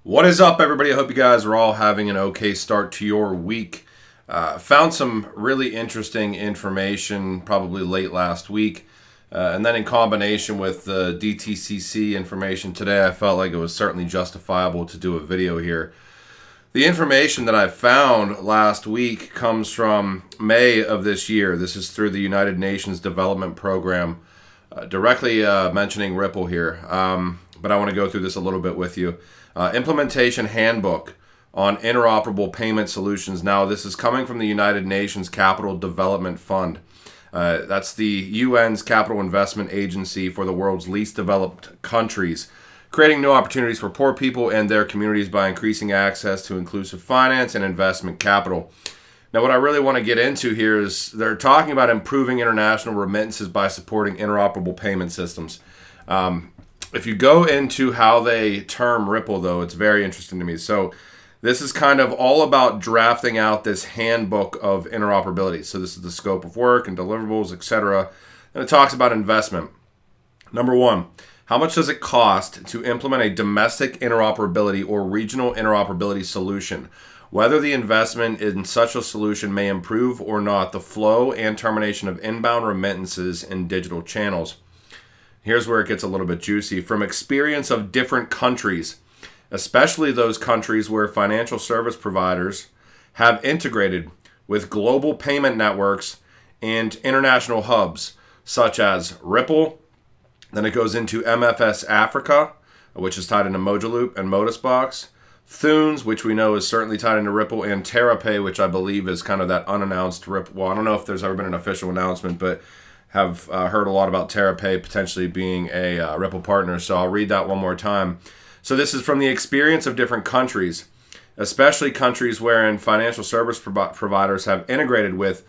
What is up, everybody? I hope you guys are all having an okay start to your week. Found some really interesting information probably late last week. And then in combination with the DTCC information today, I felt like it was certainly justifiable to do a video here. The information that I found last week comes from May of this year. This is through the United Nations Development Program, directly mentioning Ripple here. But I want to go through this a little bit with you. Implementation Handbook on Interoperable Payment Solutions. Now, this is coming from the United Nations Capital Development Fund. That's the UN's capital investment agency for the world's least developed countries, creating new opportunities for poor people and their communities by increasing access to inclusive finance and investment capital. Now, what I really want to get into here is they're talking about improving international remittances by supporting interoperable payment systems. If you go into how they term Ripple, though, it's very interesting to me. So this is kind of all about drafting out this handbook of interoperability. So this is the scope of work and deliverables, etc. And it talks about investment. Number one, how much does it cost to implement a domestic interoperability or regional interoperability solution? Whether the investment in such a solution may improve or not the flow and termination of inbound remittances in digital channels. Here's where it gets a little bit juicy. From experience of different countries, especially those countries where financial service providers have integrated with global payment networks and international hubs, such as Ripple. Then it goes into MFS Africa, which is tied into Mojaloop and Modusbox. Thunes, which we know is certainly tied into Ripple, and TerraPay, which I believe is kind of that unannounced Ripple. Well, I don't know if there's ever been an official announcement, but have heard a lot about TerraPay potentially being a Ripple partner, so I'll read that one more time. So this is from the experience of different countries, especially countries wherein financial service providers have integrated with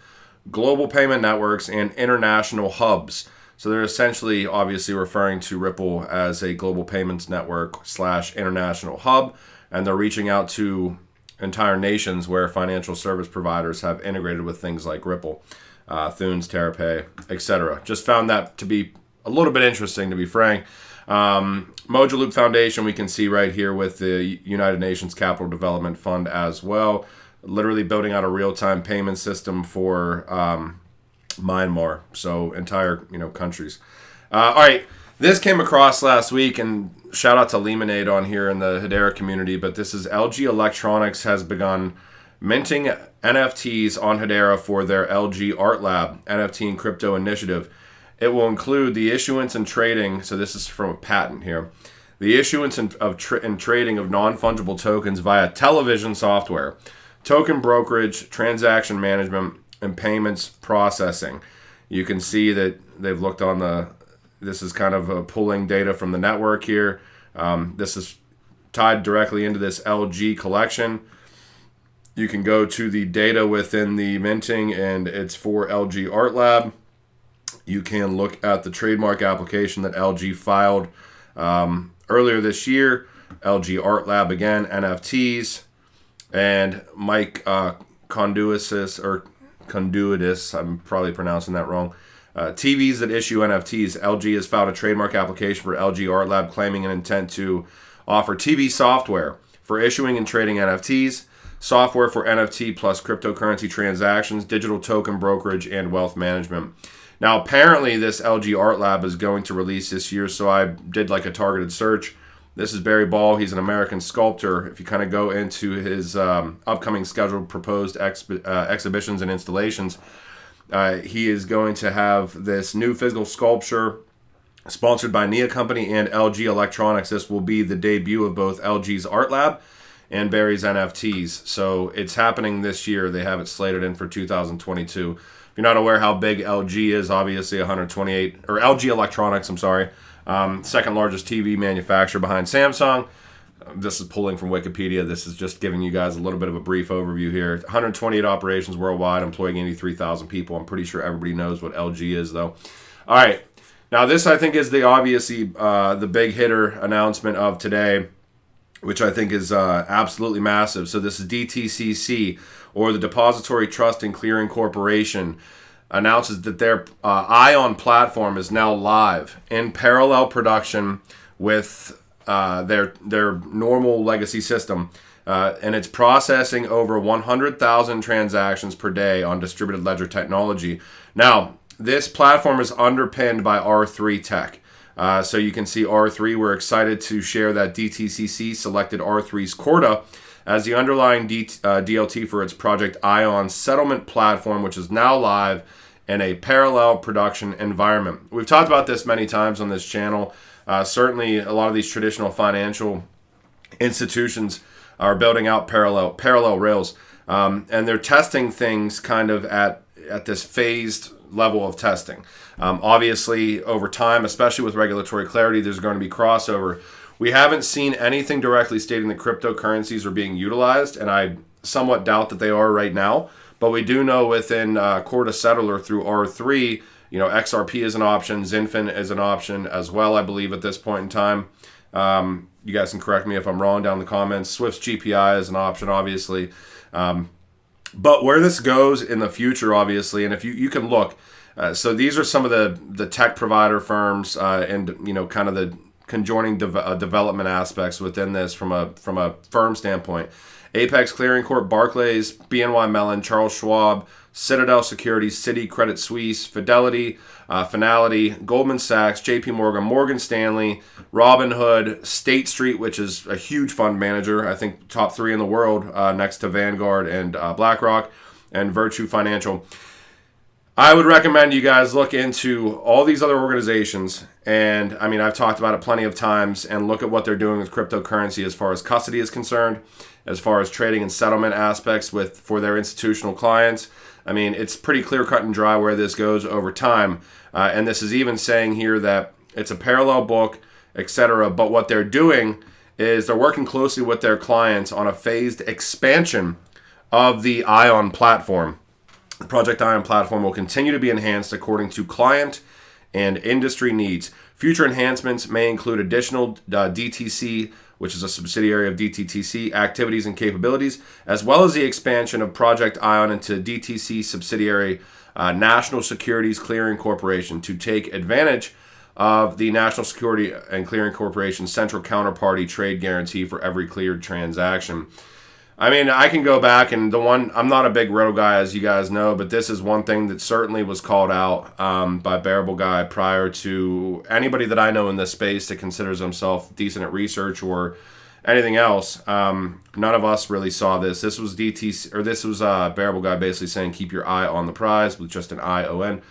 global payment networks and international hubs. So they're essentially obviously referring to Ripple as a global payments network / international hub, and they're reaching out to entire nations where financial service providers have integrated with things like Ripple. Thunes, TerraPay, etc. Just found that to be a little bit interesting, to be frank. Mojaloop Foundation, we can see right here with the United Nations Capital Development Fund as well, literally building out a real-time payment system for Myanmar, so entire countries. All right, this came across last week, and shout out to Lemonade on here in the Hedera community, but this is LG Electronics has begun minting NFTs on Hedera for their LG Art Lab NFT and crypto initiative. It will include the issuance and trading, so this is from a patent here, the issuance and trading of non-fungible tokens via television software, token brokerage, transaction management, and payments processing. You can see that they've looked on this is kind of pulling data from the network here. This is tied directly into this LG collection. You can go to the data within the minting, and it's for LG Art Lab. You can look at the trademark application that LG filed earlier this year. LG Art Lab again, NFTs, and Mike Conduitis, I'm probably pronouncing that wrong. TVs that issue NFTs. LG has filed a trademark application for LG Art Lab, claiming an intent to offer TV software for issuing and trading NFTs. Software for NFT plus cryptocurrency transactions, digital token brokerage, and wealth management. Now, apparently, this LG Art Lab is going to release this year, so I did like a targeted search. This is Barry Ball. He's an American sculptor. If you kind of go into his upcoming scheduled proposed exhibitions and installations, he is going to have this new physical sculpture sponsored by Nia Company and LG Electronics. This will be the debut of both LG's Art Lab and Barry's NFTs. So it's happening this year. They have it slated in for 2022. If you're not aware how big LG is, obviously 128, or LG Electronics, I'm sorry, second largest TV manufacturer behind Samsung. This is pulling from Wikipedia. This is just giving you guys a little bit of a brief overview here. 128 operations worldwide, employing 83,000 people. I'm pretty sure everybody knows what LG is, though. All right. Now, this, I think, is obviously the big hitter announcement of today, which I think is absolutely massive. So this is DTCC, or the Depository Trust and Clearing Corporation, announces that their ION platform is now live in parallel production with their normal legacy system, and it's processing over 100,000 transactions per day on distributed ledger technology. Now, this platform is underpinned by R3 tech. So you can see R3. We're excited to share that DTCC selected R3's Corda as the underlying DLT for its Project ION settlement platform, which is now live in a parallel production environment. We've talked about this many times on this channel. Certainly, a lot of these traditional financial institutions are building out parallel rails, and they're testing things kind of at this phased level of testing. Obviously, over time, especially with regulatory clarity, there's going to be crossover. We haven't seen anything directly stating that cryptocurrencies are being utilized, and I somewhat doubt that they are right now. But we do know within Corda Settler through R3, XRP is an option, Zinfin is an option as well, I believe, at this point in time. You guys can correct me if I'm wrong down in the comments. Swift's GPI is an option, obviously. But where this goes in the future, obviously, and if you can look, so these are some of the tech provider firms and kind of the conjoining development aspects within this from a firm standpoint. Apex Clearing Corp, Barclays, BNY Mellon, Charles Schwab, Citadel Securities, Citi, Credit Suisse, Fidelity, Finality, Goldman Sachs, JP Morgan, Morgan Stanley, Robinhood, State Street, which is a huge fund manager, I think top 3 in the world, next to Vanguard and BlackRock, and Virtue Financial. I would recommend you guys look into all these other organizations, and I mean, I've talked about it plenty of times, and look at what they're doing with cryptocurrency as far as custody is concerned, as far as trading and settlement aspects for their institutional clients. I mean, it's pretty clear cut and dry where this goes over time, and this is even saying here that it's a parallel book, etc. But what they're doing is they're working closely with their clients on a phased expansion of the ION platform. The Project ION platform will continue to be enhanced according to client and industry needs. Future enhancements may include additional DTC, which is a subsidiary of DTCC, activities and capabilities, as well as the expansion of Project ION into DTC subsidiary National Securities Clearing Corporation to take advantage of the National Security and Clearing Corporation's central counterparty trade guarantee for every cleared transaction. I mean, I can go back and I'm not a big roto guy, as you guys know, but this is one thing that certainly was called out by Bearable Guy prior to anybody that I know in this space that considers himself decent at research or anything else. None of us really saw this. This was Bearable Guy basically saying keep your eye on the prize with just an ION.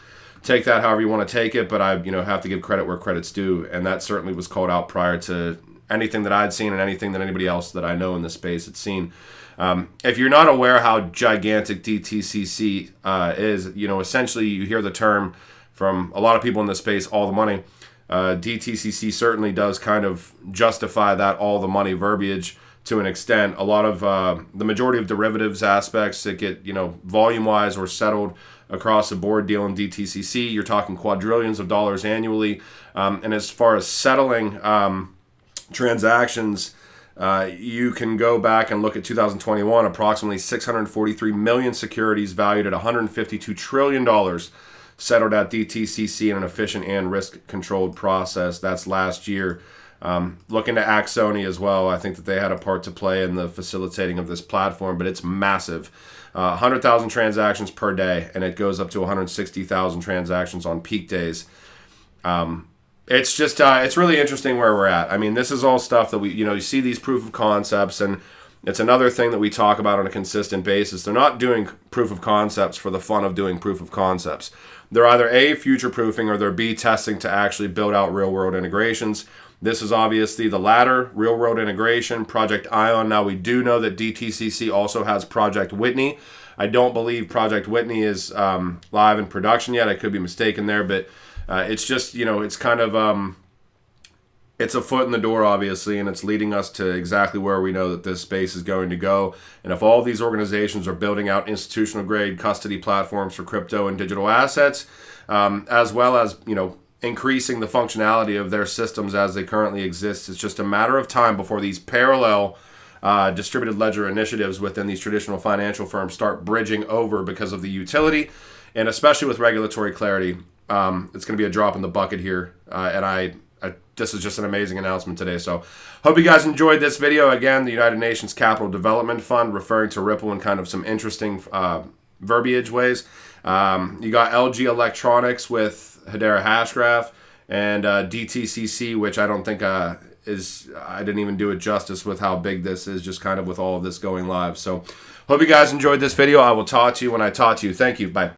Take that however you want to take it, but I have to give credit where credit's due, and that certainly was called out prior to anything that I'd seen and anything that anybody else that I know in this space had seen. If you're not aware how gigantic DTCC is, essentially you hear the term from a lot of people in this space, all the money. DTCC certainly does kind of justify that all the money verbiage to an extent. A lot of the majority of derivatives aspects that get, volume-wise or settled across the board deal in DTCC, you're talking quadrillions of dollars annually. And as far as settling transactions, you can go back and look at 2021, approximately 643 million securities valued at $152 trillion settled at DTCC in an efficient and risk-controlled process. That's last year. Looking to Axoni as well, I think that they had a part to play in the facilitating of this platform, but it's massive. 100,000 transactions per day, and it goes up to 160,000 transactions on peak days. It's just, it's really interesting where we're at. I mean, this is all stuff that you see these proof of concepts, and it's another thing that we talk about on a consistent basis. They're not doing proof of concepts for the fun of doing proof of concepts. They're either A, future proofing, or they're B, testing to actually build out real world integrations. This is obviously the latter, real world integration, Project ION. Now, we do know that DTCC also has Project Whitney. I don't believe Project Whitney is live in production yet. I could be mistaken there, but it's just, it's kind of, it's a foot in the door, obviously, and it's leading us to exactly where we know that this space is going to go. And if all these organizations are building out institutional grade custody platforms for crypto and digital assets, as well as, increasing the functionality of their systems as they currently exist, it's just a matter of time before these parallel distributed ledger initiatives within these traditional financial firms start bridging over because of the utility, and especially with regulatory clarity. It's going to be a drop in the bucket here, and I this is just an amazing announcement today. So hope you guys enjoyed this video. Again, the United Nations Capital Development Fund, referring to Ripple in kind of some interesting verbiage ways. You got LG Electronics with Hedera Hashgraph, and DTCC, which I don't think I didn't even do it justice with how big this is, just kind of with all of this going live. So hope you guys enjoyed this video. I will talk to you when I talk to you. Thank you. Bye.